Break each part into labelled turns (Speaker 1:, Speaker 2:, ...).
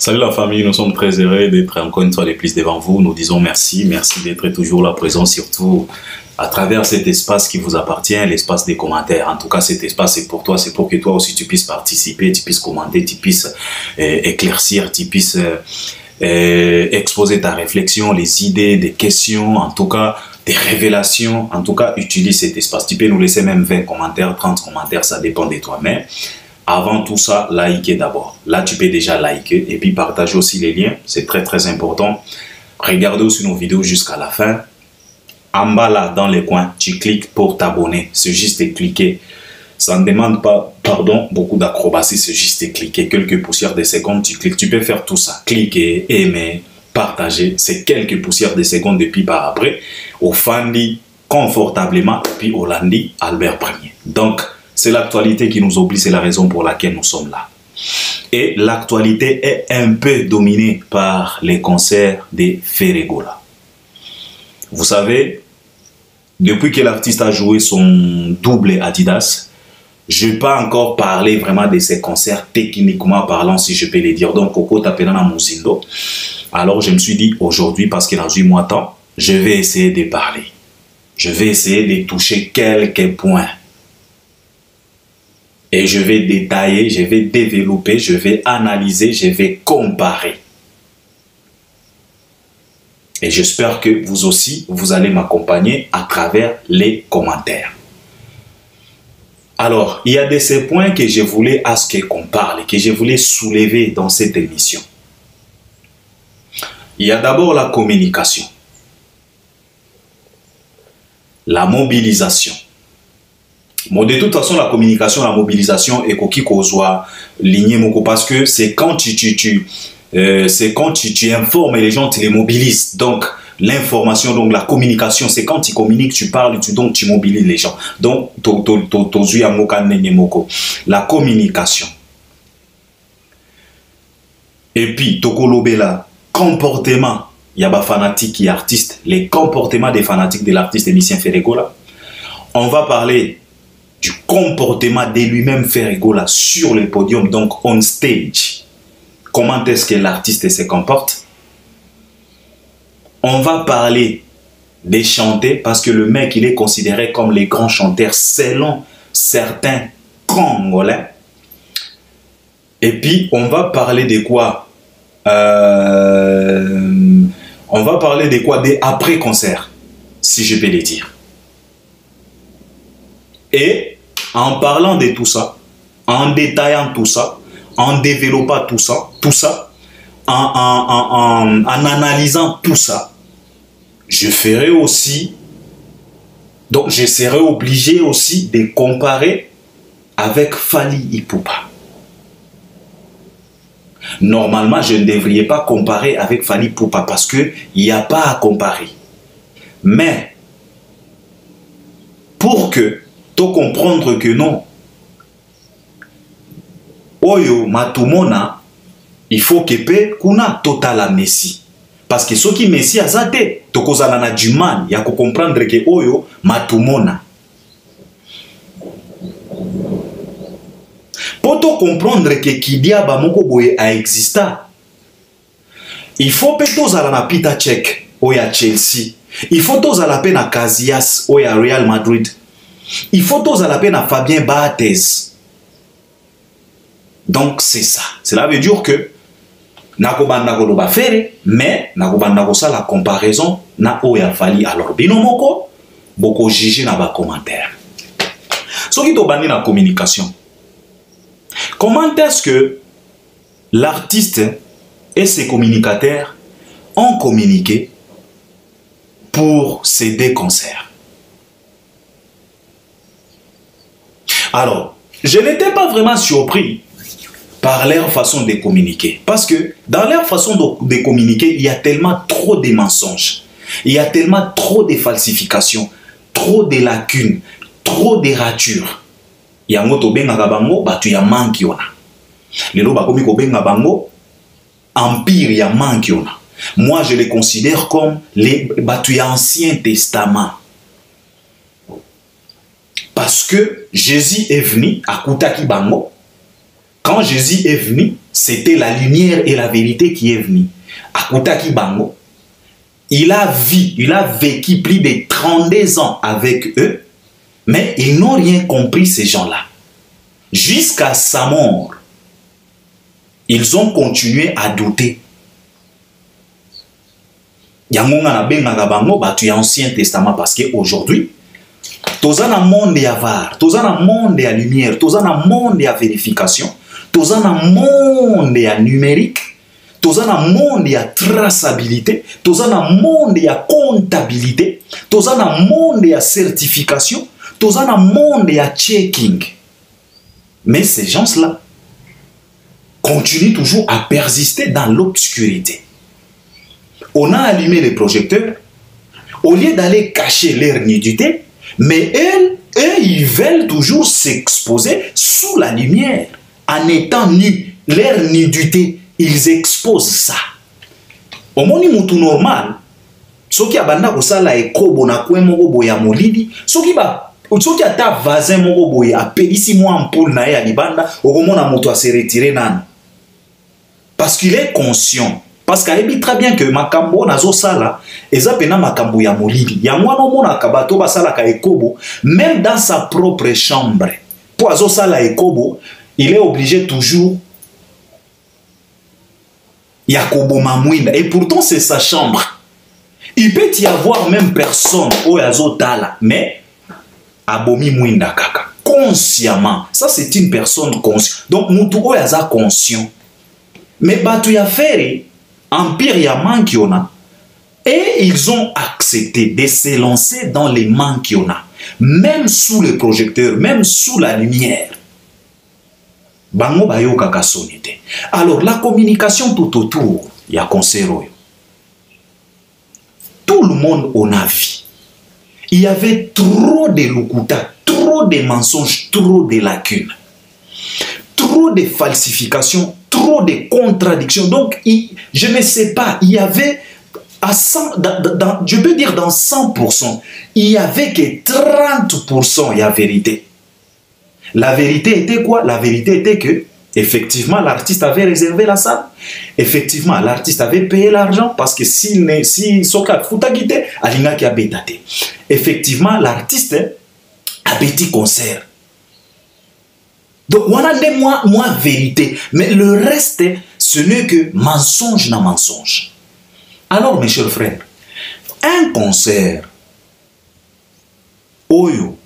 Speaker 1: Salut la famille, nous sommes très heureux d'être encore une fois de plus devant vous. Nous disons merci, merci d'être toujours là présent, surtout à travers cet espace qui vous appartient, l'espace des commentaires. En tout cas, cet espace c'est pour toi, c'est pour que toi aussi tu puisses participer, tu puisses commenter, tu puisses éclaircir, tu puisses exposer ta réflexion, les idées, des questions, en tout cas des révélations. En tout cas, utilise cet espace. Tu peux nous laisser même 20 commentaires, 30 commentaires, ça dépend de toi. Mais avant tout ça, likez d'abord. Là, tu peux déjà liker et puis partager aussi les liens. C'est très, très important. Regardez aussi nos vidéos jusqu'à la fin. En bas, là, dans les coins, tu cliques pour t'abonner. C'est juste de cliquer. Ça ne demande pas, pardon, beaucoup d'acrobatie. C'est juste de cliquer. Quelques poussières de secondes, tu cliques. Tu peux faire tout ça. Cliquer, aimer, partager. C'est quelques poussières de secondes et puis par après, au Fandi, confortablement, puis au Landi, Albert Ier. Donc, c'est l'actualité qui nous oblige, c'est la raison pour laquelle nous sommes là. Et l'actualité est un peu dominée par les concerts de Ferregola. Vous savez, depuis que l'artiste a joué son double Adidas, je n'ai pas encore parlé vraiment de ces concerts techniquement parlant, si je peux le dire. Donc, Coco Tapena Mouzindo. Alors, je me suis dit aujourd'hui, parce qu'il a joué moi temps, je vais essayer de parler. Je vais essayer de toucher quelques points. Et je vais détailler, je vais développer, je vais analyser, je vais comparer. Et j'espère que vous aussi, vous allez m'accompagner à travers les commentaires. Alors, il y a de ces points que je voulais à ce qu'on parle, que je voulais soulever dans cette émission. Il y a d'abord la communication, la mobilisation. Bon, de toute façon, la communication, la mobilisation est coquille soit lignée parce que c'est quand tu informes les gens, tu les mobilises. Donc, l'information, donc la communication, c'est quand tu communiques, tu parles, donc tu mobilises les gens. Donc, la communication. Et puis, Tokolobela, comportement. Il y a des fanatiques et artistes, les comportements des fanatiques de l'artiste émissien Ferregola. On va parler du comportement de lui-même Ferregola sur le podium, donc on stage. Comment est-ce que l'artiste se comporte? On va parler des chanteurs parce que le mec, il est considéré comme les grands chanteurs selon certains Congolais. Et puis, on va parler de quoi? On va parler de quoi? Des après-concerts, si je peux le dire. Et en parlant de tout ça, en détaillant tout ça, en développant tout ça, en analysant tout ça, je ferai aussi, donc je serai obligé aussi de comparer avec Fally Ipupa. Normalement, je ne devrais pas comparer avec Fally Ipupa parce qu'il n'y a pas à comparer. Mais, pour que comprendre que non, Oyo Matumona, il faut que pe kuna total Messi. Parce que ceux qui Messi a zate, tokozala na du mal, ya ko comprendre que Oyo Matumona. Pour te comprendre que Kidia Bamoko Boye a exista, il faut pe tozala na Peter Cech, Oya Chelsea. Il faut tozala pe na Casillas, Oya Real Madrid. Il faut tous à la peine à Fabien Barthez. Donc c'est ça. Cela veut dire que nakobanda ko ba faire, mais nakobanda ko ça la comparaison na oya Fally. Alors binomoko boko juger na ba commentaire. Ce qui to bandi na communication. Comment est-ce que l'artiste et ses communicateurs ont communiqué pour ces deux concerts? Alors, je n'étais pas vraiment surpris par leur façon de communiquer. Parce que dans leur façon de communiquer, il y a tellement trop de mensonges. Il y a tellement trop de falsifications, trop de lacunes, trop de ratures. Il y a un autre bango, tu y a manque yona. Les loba komi ko benga bango, empire y a manque yona. Moi, je les considère comme les batu Ancien Testament. Parce que Jésus est venu à Koutaki Bango Quand Jésus est venu, c'était la lumière et la vérité qui est venue. Akutaki bango, il a vécu plus de 32 ans avec eux, mais ils n'ont rien compris, ces gens-là. Jusqu'à sa mort, ils ont continué à douter. Yango na benga bango batu ya Ancien Testament parce qu'aujourd'hui, toza na monde ya var, toza na monde ya lumière, toza na monde ya vérification, toza na monde ya numérique, toza na monde ya traçabilité, toza na monde ya comptabilité, toza na monde ya certification, toza na monde ya checking. Mais ces gens-là continuent toujours à persister dans l'obscurité. On a allumé les projecteurs, au lieu d'aller cacher leur nudité, mais eux, ils veulent toujours s'exposer sous la lumière. En étant nus, leur nudité, ils exposent ça. Au moni mutu normal, soki abanda kosala ekobo na kwe moko boya molidi, soki ata vazin moko boye apelisi mwa ampoule na ye ya libanda, okomona mutu a se retirer nana. Parce qu'il est conscient. Parce qu'il dit très bien que makambo nazo sala, eza pena makambo ya molidi. Ya mwana mona kabato basala ka ekobo, même dans sa propre chambre. Pour azo sala ekobo, il est obligé toujours Yakobo Mamouinda. Et pourtant, c'est sa chambre. Il peut y avoir même personne au Yazotala, mais Abomi Mouinda Kaka. Consciemment. Ça, c'est une personne consciente. Donc, Moutou Yaza conscient. Mais Batu Yafere, Empire Yaman Kiona, et ils ont accepté de se lancer dans les manquiona, même sous le projecteur, même sous la lumière. Bango bayo kaka sonité. Alors la communication tout autour, il y a conseil. Tout le monde en a vu. Il y avait trop de lukuta, trop de mensonges, trop de lacunes, trop de falsifications, trop de contradictions. Donc je ne sais pas, il y avait à 100, je peux dire dans 100%, il y avait que 30% il y a vérité. La vérité était quoi? La vérité était que, effectivement, l'artiste avait réservé la salle. Effectivement, l'artiste avait payé l'argent parce que si Sokat Futagite, Alinga qui a bétaté. Effectivement, l'artiste a petit concert. Donc, on a des moins vérité. Mais le reste, ce n'est que mensonge na mensonge. Alors, mes chers frères, un concert, Oyo,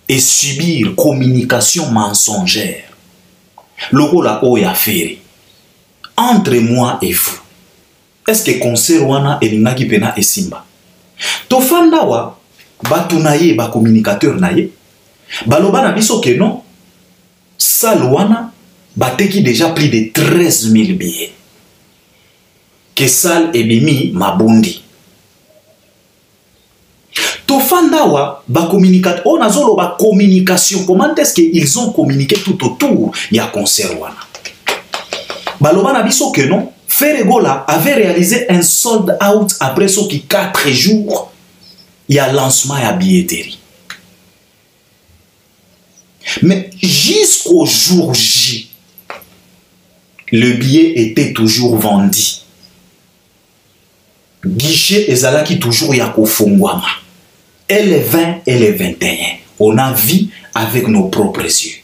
Speaker 1: et subir communication mensongère. Logo la oya feri. Entre moi et vous. Est-ce que concert wana elingaki pena et simba? Tofanda wa batunaye ba communicateur naye. Baloba na biso ke non. Salwana bateki déjà plus de 13 000 billets. Que sal ebimi mabundi. Tofandawa, ba communication, on a zolo ba communication. Comment est-ce qu'ils ont communiqué tout autour? Il y a concert wana. Baloba na biso que non, Ferregola avait réalisé un sold out après ce qui 4 jours. Il y a lancement à billetterie. Mais jusqu'au jour J, le billet était toujours vendu. Guichet ezalaki toujours yako fungwama. Et les 20 et les 21, on a vu avec nos propres yeux.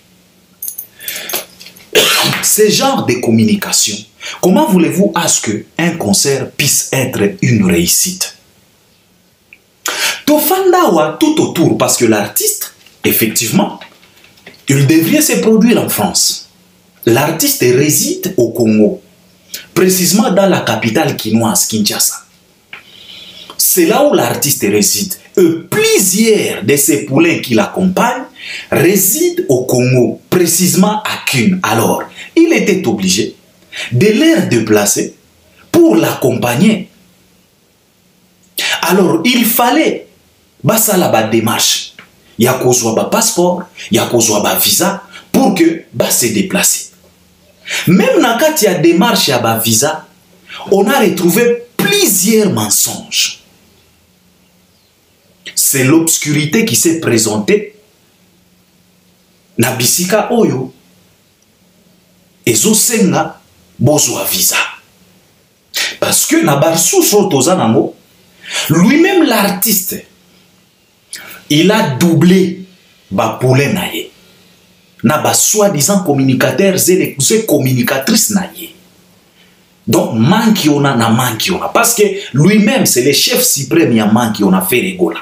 Speaker 1: Ce genre de communication, comment voulez-vous à ce qu'un concert puisse être une réussite? Tofandawa tout autour, parce que l'artiste, effectivement, il devrait se produire en France. L'artiste réside au Congo, précisément dans la capitale quinoise, Kinshasa. C'est là où l'artiste réside. Plusieurs de ces poulains qui l'accompagnent résident au Congo, précisément à Kun. Alors, il était obligé de les déplacer pour l'accompagner. Alors, il fallait la démarche. Il y a un passeport, il y a un visa pour que se déplacer. Même dans il y a démarche et visa, on a retrouvé plusieurs mensonges. C'est l'obscurité qui s'est présentée. Nabisika Oyo. ezo senga bozwa visa. Parce que na barsusu tozanango, lui-même l'artiste, il a doublé ba poulet na ye. Na ba soi-disant communicateurs et communicatrices na ye. Donc manki on a na manki on a. Parce que lui-même c'est le chef suprême ya manki on a fait rigola.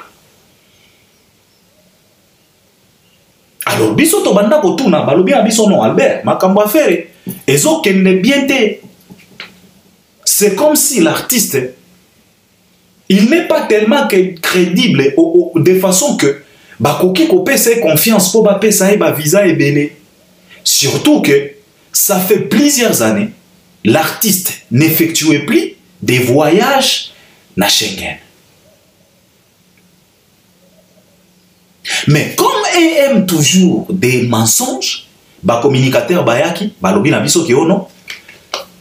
Speaker 1: Alors biso to banda ko tuna balobi na biso non Albert makambo affaire ezo kende bien te. C'est comme si l'artiste il n'est pas tellement crédible de façon que bakoki ko pesa confiance pour ba pesa e ba visa e belé. Surtout que ça fait plusieurs années l'artiste n'effectuait plus des voyages na Schengen. Mais comme il aime toujours des mensonges, ba communicateur bayaki, ba lobi na biso ke ono,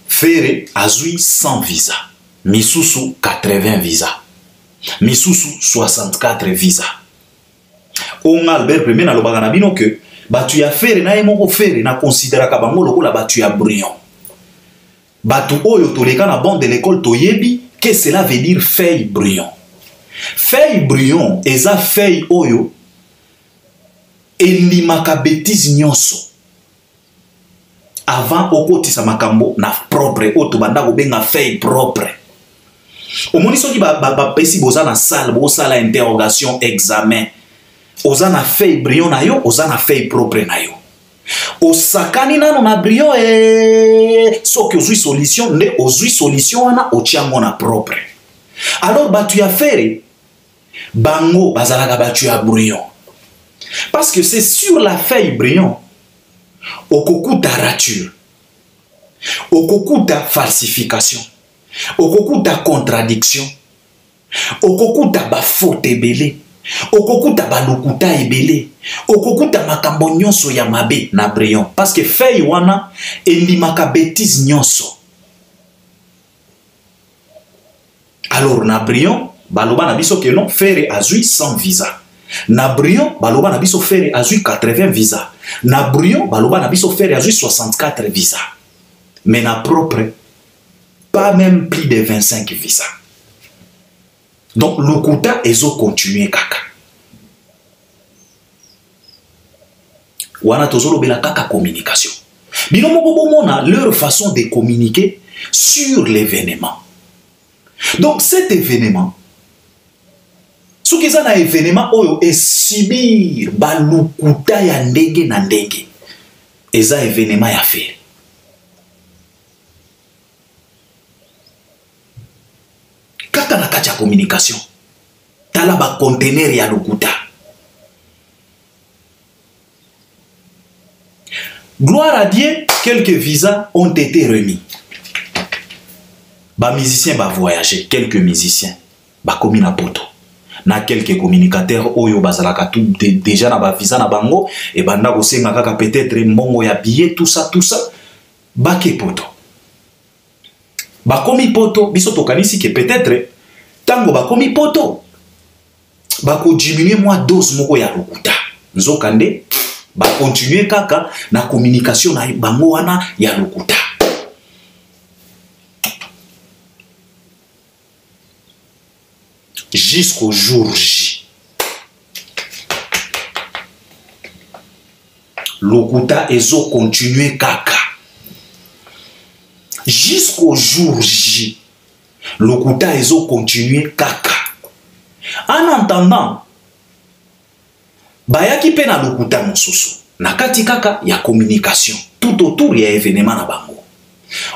Speaker 1: Ferré azui 100 visa, misusu 80 visa, misusu 64 visa. On Albert premier na lobaka na bino que batu ya Ferré na emoko Ferré na considéra ka bango lokola batu ya Brion. Batu oyo toleka na bande de l'école toyebi que cela veut dire feuille Brion. Feuille Brion eza feuille oyo elimaka bêtise nyonso. Avant okotisa makambo na propre oto banda ko benga feuille propre. Omoni soki ba pesi boza na salle bo sala interrogation examen. Oza na feuille Brion na yo, oza na feuille propre na yo. Osakani nano na Brion soki ozui solution nde ozui solution wana otiango na propre. Alors batu ya Ferré bango bazalaka batu ya Brion. Parce que c'est sur la feuille Brion okokuta rature, okokuta falsification, okokuta contradiction, okokuta ba faute ebele, okokuta ba lokuta ebele, okokuta makambo nyonso ya mabe na Brion. Parce que feuille wana elimaka bêtise nyonso. Alors na Brion baloba na biso ke non Ferré azui 100 visa. Na Brion baloba na biso Ferré azui 80 visa. Na Brion baloba na biso Ferré azui 64 visa. Mais na propre pas même plus de 25 visa. Donc lokuta ezo continuer kaka. Wana tozolo bela kaka communication. Bino moko bomona leur façon de communiquer sur l'événement. Donc cet événement, ce qui est un événement oyo est subir balukuta ya ndenge na ndenge. Eza événement ya faire. Kaka na kati ya communication. Tala ba conteneur ya lukuta. Gloire à Dieu, quelques visas ont été remis. Ba musiciens ba voyager, quelques musiciens ba komi na poto. Na quelques communicateurs oyo bazalaka tout déjà na ba visa na bango et banda ko senga kaka peut-être mbongo ya billet tout ça ba ke poto. Ba komi poto biso tokanisi ke peut-être tango ba komi poto ba ko diminuer moi dose moko ya lokuta. Nzokande ba continuer kaka na communication na bango wana ya lokuta. Jusqu'au jour J. Lokuta ezo continuer kaka. Jusqu'au jour J. Lokuta ezo continuer kaka. En entendant, bayaki pe na lokuta mosusu. Nakati kaka ya communication. Tout autour ya événement na bango.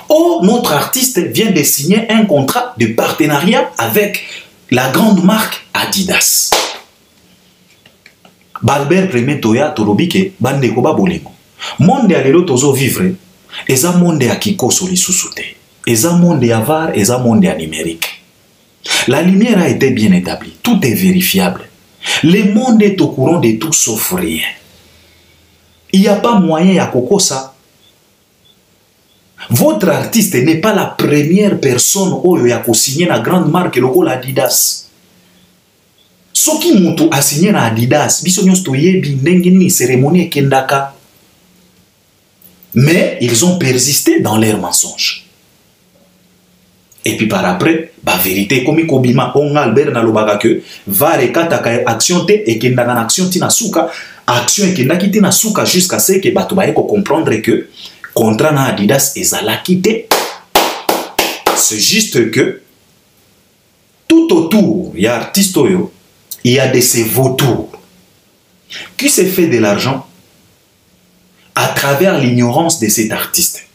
Speaker 1: Oh, notre artiste vient de signer un contrat de partenariat avec la grande marque Adidas. Balbert Premier Toya Torobike bande ko ba bolingo. Monde ya lelo tozo vivre eza monde ya kikoso lisusu te. Eza monde ya var, eza monde ya numérique. La lumière a été bien établie, tout est vérifiable. Le monde est au courant de tout sauf rien. Il n'y a pas moyen ya kokosa. Votre artiste n'est pas la première personne oyo ya ko signer na grande marque lokola Adidas. Soki mutu a signé na Adidas, biso nyonso toyebi ndenge ni cérémonie ekendaka. Mais ils ont persisté dans leurs mensonges. Et puis par après, la vérité, comme Kobima, on Albert Nalobaka que va rekata action te et qu'il n'a action tina souka, action et qu'il n'a quitté na souka jusqu'à ce que Batubaye comprendre que contrat na Adidas et Zala quitté. C'est juste que tout autour, il y a artistes, il y a de ces vautours qui se fait de l'argent à travers l'ignorance de cet artiste.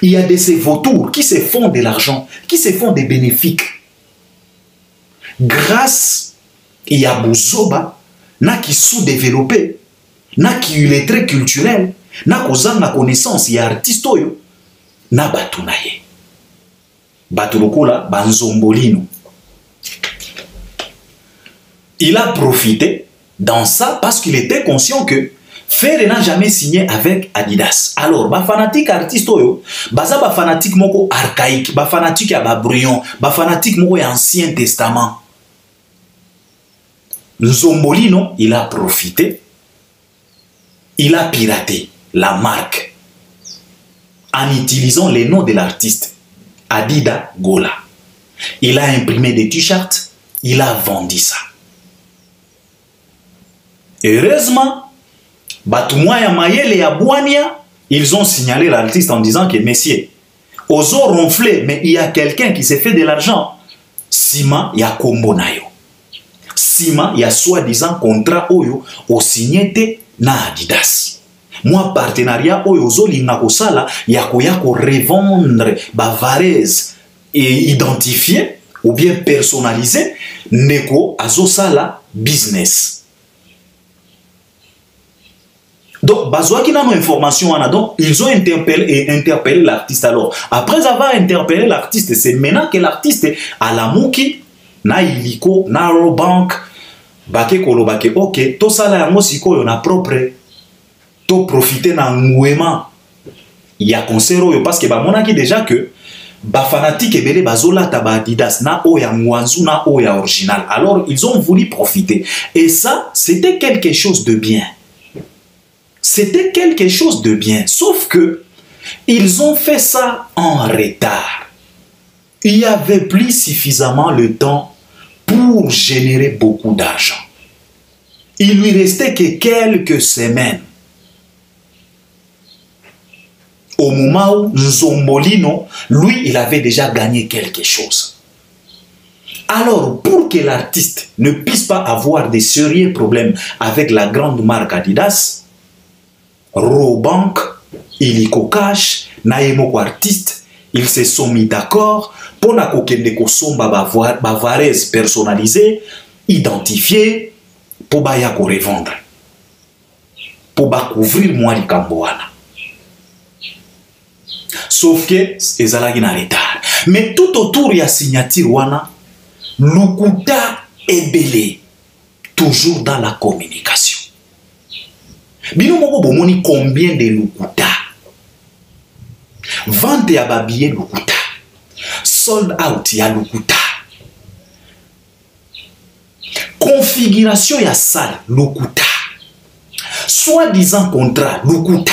Speaker 1: Il y a de ces vautours qui se font de l'argent, qui se font des bénéfices. Grâce à Bouzoba, na qui sous-développé, na qui est très culturel, na kozang na connaissance, il y a artiste na batunaye. Batulokola banzombolino. Il a profité dans ça parce qu'il était conscient que Ferre n'a jamais signé avec Adidas. Alors, ba fanatique artiste oyo, baza ba fanatique moko archaïque, ba fanatique ya ba brouillon, ba fanatique moko ya Ancien Testament. Nzombolino, il a profité, il a piraté la marque en utilisant les noms de l'artiste, Adidas Gola. Il a imprimé des t-shirts, il a vendu ça. Heureusement, Batoumoya Mayele et Abouania, ils ont signalé l'artiste en disant que messieurs, aux ont ronflé, mais il y a quelqu'un qui s'est fait de l'argent. Sima, il y a Kombonayo. Sima, il y a soi-disant contrat Oyo, au signé na Adidas. Moi, partenariat Oyo, Zolinga Kosala, il y a revendre Bavarese et identifier ou bien personnaliser Neko Azosala business. Donc, bazouaki n'a nos informations, donc ils ont interpellé l'artiste. Alors, après avoir interpellé l'artiste, c'est maintenant que l'artiste a la mouki, na iliko, na robank, bake kolo bake, ok, to sala yango siko yon a propre, to profiter na ngouema, ya concert yo, parce que ba monaki déjà que, ba fanatique ebele bazola taba Adidas, na o ya ngwanzu, na o ya original. Alors, ils ont voulu profiter. Et ça, c'était quelque chose de bien. C'était quelque chose de bien, sauf que ils ont fait ça en retard. Il n'y avait plus suffisamment le temps pour générer beaucoup d'argent. Il lui restait que quelques semaines. Au moment où Nzombolino, lui, il avait déjà gagné quelque chose. Alors, pour que l'artiste ne puisse pas avoir des sérieux problèmes avec la grande marque Adidas, Robank, Iliko Cash, Naemoko artiste, ils se sont mis d'accord pour na kokende kosomba Bavarese personnalisé, identifié, pour baya ko revendre. Pour ba couvrir moi li kamboana. Sauf que ezalaki na retard. Mais tout autour ya signature wana, Lukuta ebele, toujours dans la communication. Bino moko bomoni combien de Lukuta? Vente ya babillet Lukuta. Sold out ya Lukuta. Configuration ya salle Lukuta. Soi-disant contrat Lukuta.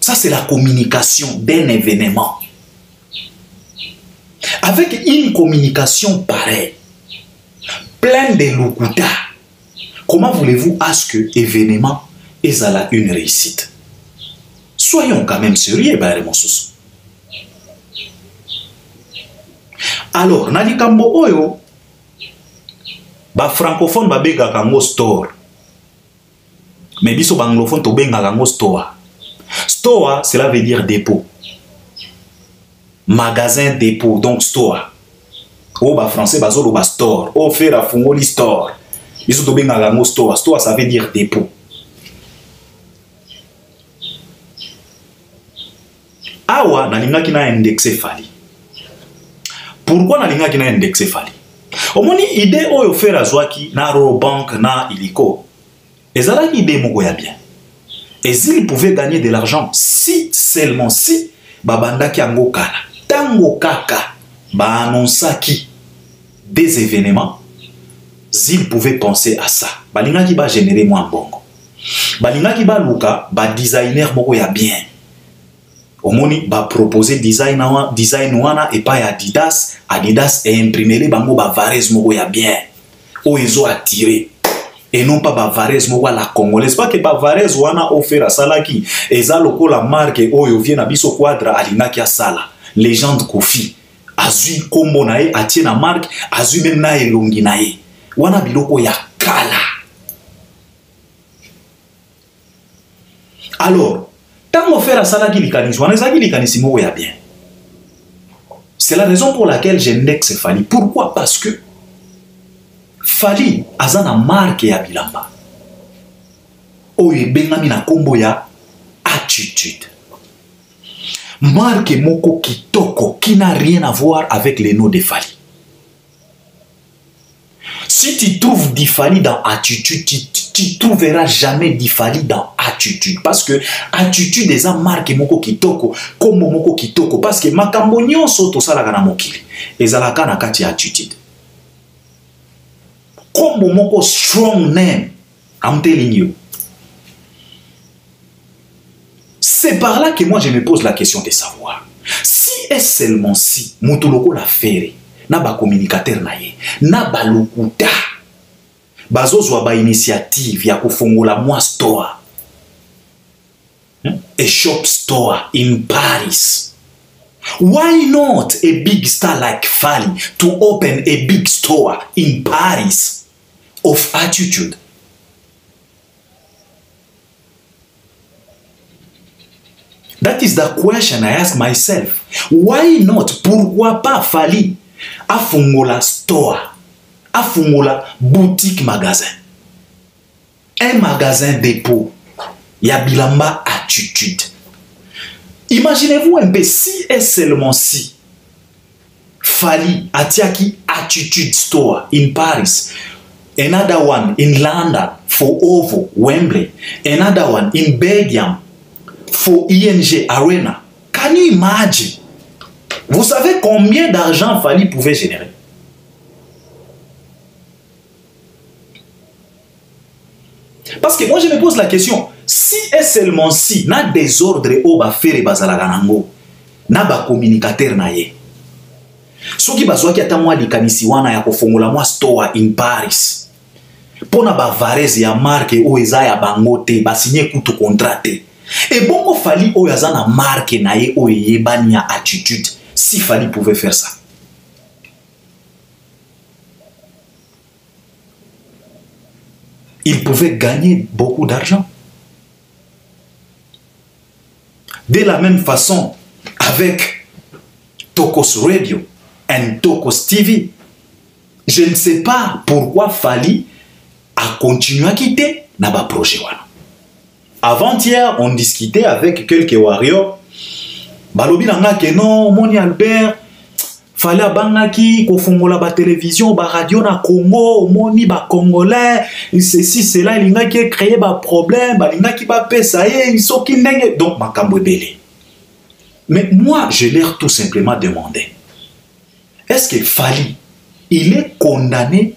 Speaker 1: Ça c'est la communication d'un événement. Avec une communication pareille, pleine de Lukuta, comment voulez-vous à ce que l'événement est à une réussite? Soyons quand même sérieux, mon sous. Alors, nali kambo oyo, ba francophone ba bega kango store. Mais biso ba anglophone to benga kango store. Store, cela veut dire dépôt. Magasin dépôt, donc store. Oh ba français bazolo ba store. Oh faire a fungoli store. Biso to benga kango store. Store, ça veut dire dépôt. Awa nalingaki na indexé fali. Pourquoi nalingaki na indexé fali? Omoni idée oyo faire azwaki na Robank na Iliko. Ezalaki idée moko ya bien. Et s'ils pouvaient gagner de l'argent, si seulement si babandaki yango kala. Tango kaka ba annonsaki des événements, s'ils pouvaient penser à ça. Balingaki ba générer moins bongo. balingaki baluka ba designer moko ya bien. Omoni ba proposer design wana et pas Adidas et imprimer bango ba varese moko ya bien. O ezo attirer et non pas ba varese moko la congolaise. Pas que ba varese wana offert salaki eza lokola marque oyo vient na biso quadra alingaki asala. Légende Kofi azui kombo na ye atie na marque azui même na elongi na ye. Wana biloko ya kala. Alors tant faire ça qui likanisi wana ezaki likanisi moko ya bien. C'est la raison pour laquelle j'indexe Fally. Pourquoi? Parce que Fally azana marque ya bilamba oyo ebengami na kombo ya attitude. Marque moko kitoko qui n'a rien à voir avec les noms de Fally. Si tu trouves Fally dans attitude, tu trouveras jamais Fally dans attitude. Parce que attitude est une marque moko kitoko, comme moko kitoko. Parce que makambo nyonso to salaka na mokili ezalaka na kati ya attitude. Comme moko strong name, I'm telling you. C'est par là que moi je me pose la question de savoir si et seulement si mutuloko la faire na ba communicateur na ye na ba lokuta bazozwa ba initiative ya kufongola mwa store a shop store in Paris. Why not a big star like Fally to open a big store in Paris of attitude? That is the question I ask myself. Why not? Pourquoi pas Fally afungola store, afungola boutique magasin, un magasin dépôt, ya bilamba attitude. Imaginez-vous un peu si et seulement si Fally atiaki attitude store in Paris, another one in London for OVO, Wembley, another one in Belgium for ING Arena. Can you imagine? Vous savez combien d'argent Fally pouvait générer? Parce que moi je me pose la question, si et seulement si na désordre au ba faire bazala nango na ba communicateur na ye. Soki bazwaki ata mwa likanisi wana ya kofongola mwa store in Paris. Pona ba varese ya marque o eza ya bango te ba signer kutu contrat te. Et bongo Fally o yazana marque na ye o yebani ya attitude. Si Fally pouvait faire ça. Il pouvait gagner beaucoup d'argent. De la même façon, avec Tokos Radio et Tokos TV, je ne sais pas pourquoi Fally a continué à quitter Naba projet. Avant-hier, on discutait avec quelques warriors. Balobi nanga ke non, Moni Albert, Fally abangaki kofongola ba télévision, ba radio na Congo, Moni ba congolais, ceci cela il ngaki créer ba problème, ba lingaki ba pesa ye, isoki ndenge donc makambo ebele. Mais moi je leur tout simplement demandé, est-ce que Fally il est condamné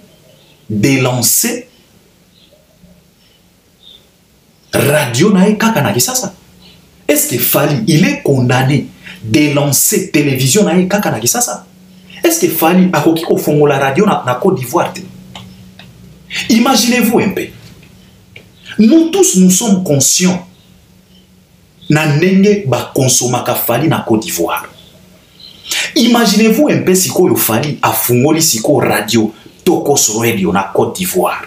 Speaker 1: de lancer radio na kaka na kisasa? Est-ce que Fally il est condamné de lancer télévision na kaka na kisasa? Est-ce que Fally akoki ko fongola radio na Côte d'Ivoire? Imaginez-vous un peu. Nous tous nous sommes conscients na ndenge ba consomaka Fally na Côte d'Ivoire. Imaginez-vous un peu si ko Fally a fongoli siko radio Tokos Radio na Côte d'Ivoire.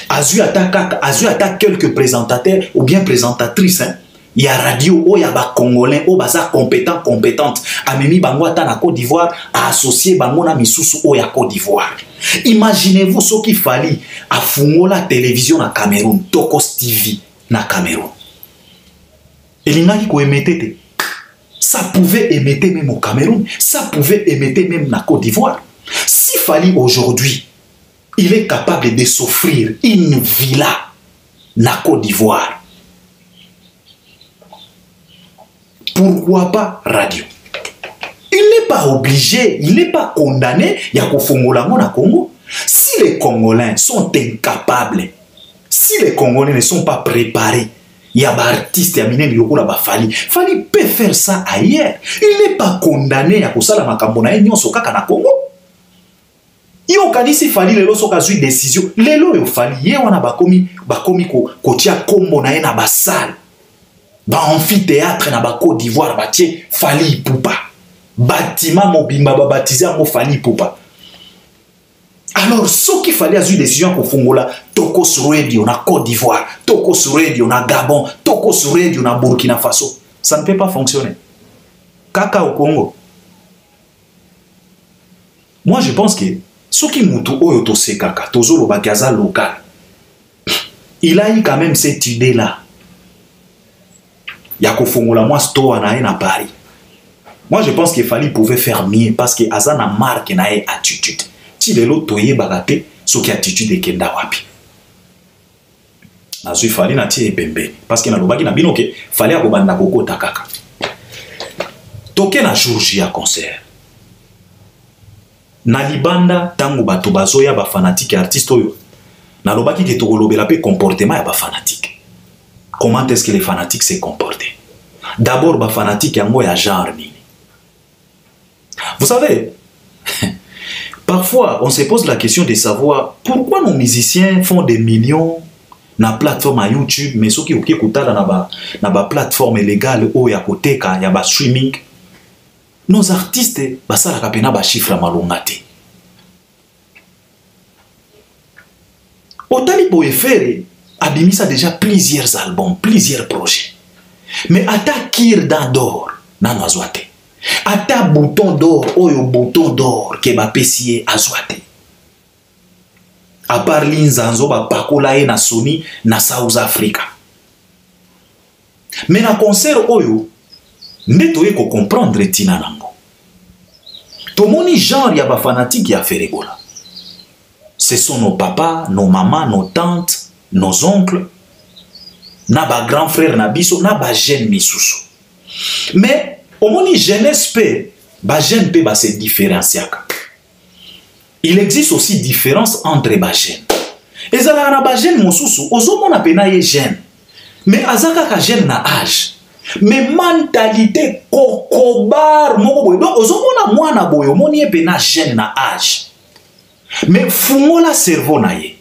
Speaker 1: Azu attaque quelques présentateurs ou bien présentatrices. Hein? Il y a radio, il y a ba Congolais, il y a compétente. Amemi Bangwata na Côte d'Ivoire, a associé Bangona Misusu au ya Côte d'Ivoire. Imaginez-vous ce qu'il fallait à Fungola télévision na Cameroun, Tokos TV na Cameroun. Et l'ingaki ko émettait. Ça pouvait émettre même au Cameroun, ça pouvait émettre même na Côte d'Ivoire. S'il fallait aujourd'hui, il est capable de s'offrir une villa na Côte d'Ivoire. Pourquoi pas radio? Il n'est pas obligé, il n'est pas condamné. Il y a Congo. Si les Congolais sont incapables si les Congolais ne sont pas préparés, il y a des artistes, il y a des Fali. Fali peut faire ça ailleurs. Il n'est pas condamné à cause de la Makambona et Nyonsokaka na Congo. Il y a si Fali lelo soka zui décision. Lelo yo Fali ye wana bakomi ko tia kombo na ye na basal. Ba amphithéâtre na ba Côte d'Ivoire ba tie Fali Ipupa. Bâtiment mobimba ba baptisé en Fali Ipupa. Alors, ce qu'il fallait avoir une décision pour Fongola, Tokos Radio, na Côte d'Ivoire, Tokos Radio, na Gabon, Tokos Radio, na Burkina Faso. Ça ne peut pas fonctionner. Kaka au Congo. Moi, je pense que ce qui moutou oyoto se kaka, tozo lo bagaza local, il a eu quand même cette idée-là. Yako Fongola, moi, sto anae na Paris. Moi, je pense qu'il fallait pouvait faire mieux parce que Azana marque na attitude. Si les autres toye bagate, ce qui attitude de kenda wapi. Na zui fali na tie pembe parce que na lobaki na bino ke fali akobanda kokota kaka. Toke na jour à concert. Na libanda tango bato bazoya ba fanatique artiste oyo. Na lobaki ke tokolobela pe comportement ya ba fanatique. Comment est-ce que les fanatiques se comportent? D'abord ba fanatique yango ya genre nini. Vous savez, parfois, on se pose la question de savoir pourquoi nos musiciens font des millions na plateforme à YouTube, mais ceux qui ont écouté na ba plateforme légale ou ya côté ka ya ba streaming. Nos artistes basala kapena ba chiffre malongate. Otali Boefere abimisa déjà plusieurs albums, plusieurs projets. Mais ata kir d'or na nozoate. Ata bouton d'or, oyo bouton d'or, ke ba pesiye azwate. A part l'inzanzo ba pakola e na Sony na South Africa. Mais na concert oyo, netoye ko comprendre tina nango. Tomoni genre ya ba fanatique ya feregola. Ce sont nos papas, nos mamans, nos tantes, nos oncles, na ba grand frère na biso, na ba jeune misusu. Mais au moni jeunesse pe, ba jeune pe ba se différenciaka. Il existe aussi différence entre ba jeune. Ezala na ba jeune mosusu, ozomona pena ye jeune. Mais azaka ka jeune na âge. Mais mentalité kokobar moko boy. Donc ozomona mwana boy, omoni pena jeune na âge. Mais fungola cerveau na ye.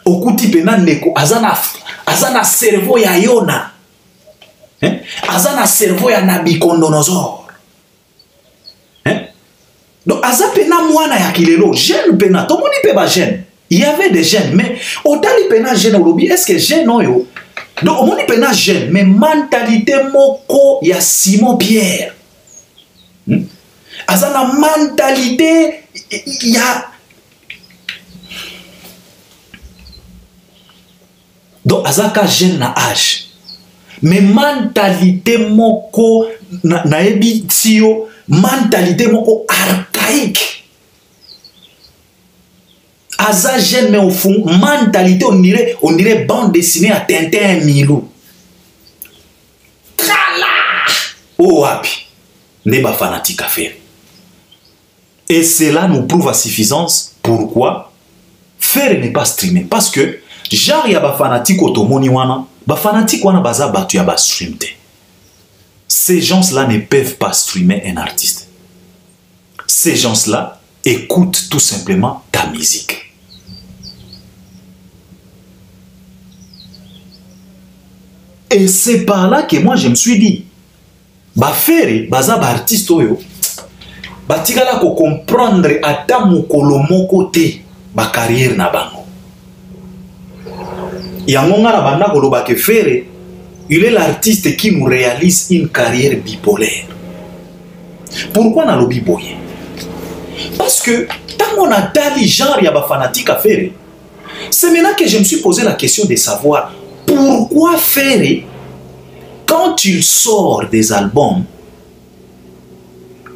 Speaker 1: Okuti pena neko azana cerveau ya Yona. Azana cerveau ya Nabucodonosor. Donc aza pena mwana ya kilelo, jeune pena, tout le monde peut pas jeune. Il y avait des jeunes, mais otali pena jeune olobi, est-ce que jeune oyo? Donc on pena jeune, mais mentalité moko ya Simon Pierre. Azana mentalité ya. Donc azaka jeune na âge. Mais mentalité moko na ebitio, mentalité moko archaïque. Aza jeune mais au fond mentalité on dirait bande dessinée à Tintin et Milou. Kala. Oh api. Neba fanatique à faire. Et cela nous prouve à suffisance pourquoi faire n'est pas streamer parce que genre ya ba fanatique otomoni wana. Ba fanatique wana baza batu ya ba stream te. Ces gens-là ne peuvent pas streamer un artiste. Ces gens-là écoutent tout simplement ta musique. Et c'est par là que moi je me suis dit, ba fere baza ba artiste oyo, ba tikala ko comprendre ata mokolo moko te ba carrière na bango. Yangonga na banda koloba ke Fere, il est l'artiste qui nous réalise une carrière bipolaire. Pourquoi na lobi boye? Parce que tant on a tali genre ya ba fanatique à Fere, c'est maintenant que je me suis posé la question de savoir pourquoi Fere, quand il sort des albums,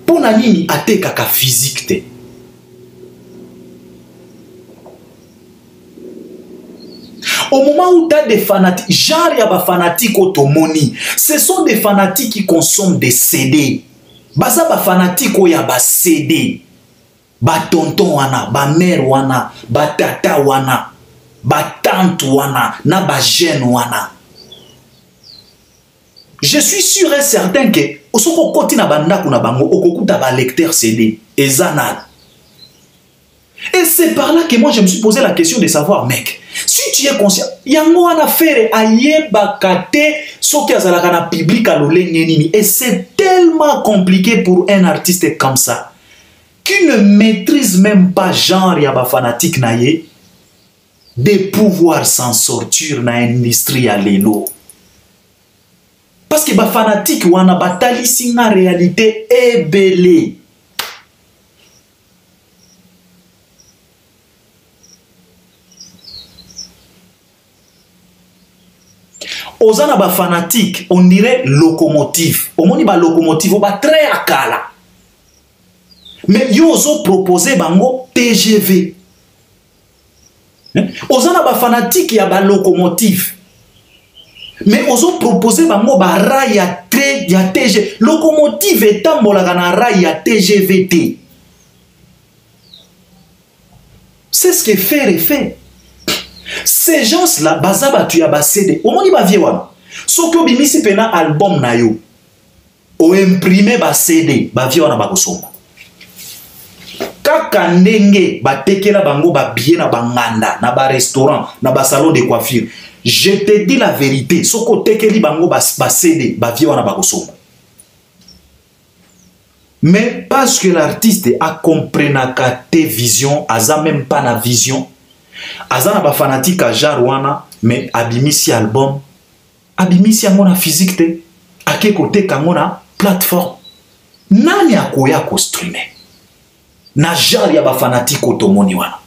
Speaker 1: pour nani ate kaka physique te. Au moment où tu as des fanatiques, genre il y a des fanatiques automoni, ce sont des fanatiques qui consomment des CD. Baza ba fanatiques où il y a des CD. Ba tonton wana, ba mère wana, ba tata wana. batante wana na ba jeune wana. Je suis sûr et certain que osoko koti na banda kuna bango okokuta ba lecteur CD ezana. Et c'est par là que moi je me suis posé la question de savoir, mec, si tu es conscient, yango wana faire ayeba kate soki azalaka na public alolenge nini, et c'est tellement compliqué pour un artiste comme ça qui ne maîtrise même pas genre ya ba fanatique na ye de pouvoir s'en sortir na industrie ya lelo. Parce que ba fanatique wana batalisi na réalité ebele. Ozana ba fanatique, on dirait locomotive. Omoni ba locomotive ba très akala. Mais yo ozo proposer bango TGV. Ozana ba fanatique ya ba locomotive. Mais ozo proposer bango ba rail ya TGV. Locomotive etambolaka na rail ya TGVT. C'est ce que fait et fait. Ces gens-là, bazaba tu ya ba CD. Omoni ba vie wana. Soki obimisi pena album na yo. O imprimer ba CD, ba vie wana ba kosoma. Kaka ndenge ba tekela bango ba billet na banganda, na ba restaurant, na ba salon de coiffure. Je te dis la vérité, soko tekeli bango ba CD, ba vie wana ba kosoma. Mais parce que l'artiste a compris tes visions, aza même pas na vision. Azana ba fanatique a jarwana, mais abimisi album, abimisi angona physique te, ake kote kangona plateforme. Nani akoya ko streamer? Na jar ya ba fanatique otomoni wana.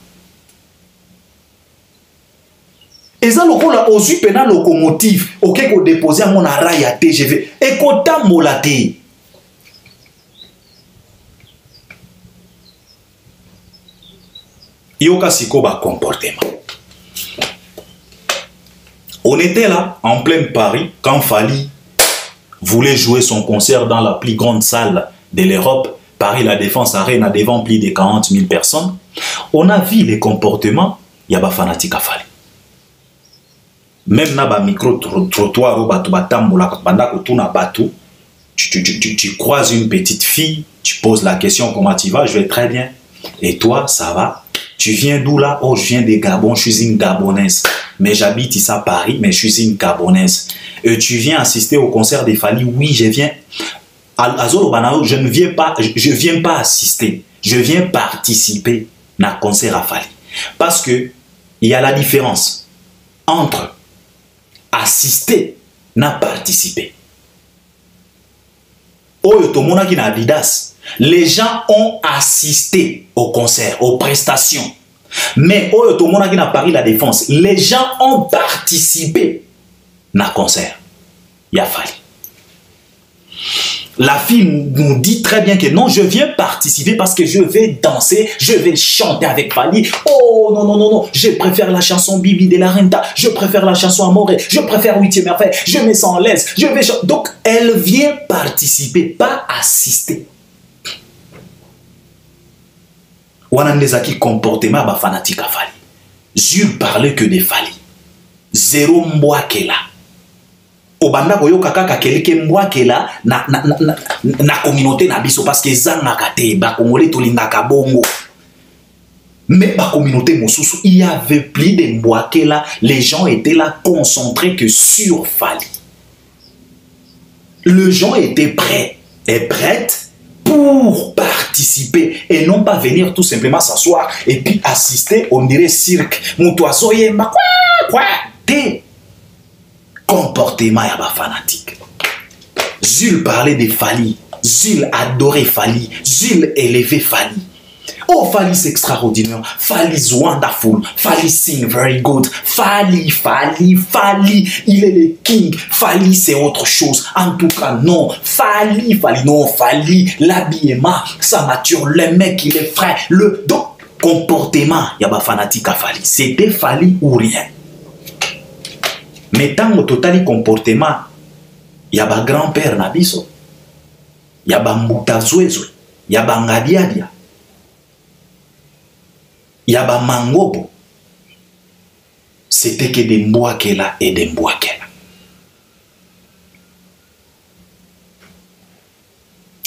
Speaker 1: Eza lokola ozui pena locomotive, oke ko déposer angona rail ya TGV, e ko tambola te. Yoka siko ba comportement. On était là, en plein Paris, quand Fally voulait jouer son concert dans la plus grande salle de l'Europe, Paris La Défense Arena, devant plus de 40 000 personnes. On a vu les comportements, il y a des fanatiques à Fally. Même dans le micro-trottoir, tu croises une petite fille, tu poses la question, comment tu vas? Je vais très bien. Et toi, ça va? Tu viens d'où là? Oh, je viens de Gabon, je suis une Gabonaise. Mais j'habite ici à Paris, mais je suis une Gabonaise. Et tu viens assister au concert de Fally? Oui, je viens. Je ne viens pas, je viens pas assister. Je viens participer à un concert à Fally. Parce que il y a la différence entre assister et participer. Oh, les gens ont assisté au concert, aux prestations. Mais au Paris La Défense, les gens ont participé à concert. Il y a Fally. La fille nous dit très bien que non, je viens participer parce que je vais danser, je vais chanter avec Fally. Oh non, non, non, non, je préfère la chanson Bibi de la Renta, je préfère la chanson Amore, je préfère 8e merveille, je me sens à l'aise, je vais chanter. Donc, elle vient participer, pas assister. Wanandezaki comportement ba fanatique à Fally. Jules parlait que de Fally. Zéro mbwakela. Obanda koyoka kaka kelike mbwakela na communauté na biso parce que zangaka te ba congolais tolingaka bongo. Mais ba communauté mosusu, il y avait plus de mbwakela, les gens étaient là concentrés que sur Fally. Les gens étaient prêts et prêtes pour participer et non pas venir tout simplement s'asseoir et puis assister, on dirait cirque. Moutouazo yemba quoi te comportement ya ba fanatique. Jules parlait de Fally, Jules adorait Fally, Jules élevait Fally. Oh, Fally c'est extraordinaire, Fally is wonderful, Fally sing very good, Fally, il est le king, Fally c'est autre chose. En tout cas non, Fally, non, Fally, l'habillement, sa nature, le mec il est frais, le donc, comportement, il y a pas fanatique à Fally, c'était Fally ou rien. Mais tant au total comportement, il y a pas grand-père Nabiso, il y a pas Moutazouezou, il y a pas Ngadiadia. Yaba Mangobo. c'était que des Mbouakela et des Mbouakela.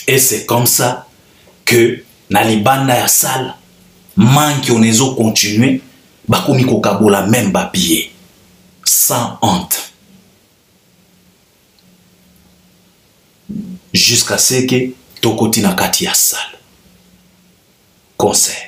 Speaker 1: Et c'est comme ça que Nalibanda ya salle, manque on les continuer, bakomi kokabola même papier, sans honte. Jusqu'à ce que Tokoti na kati ya salle. Concert.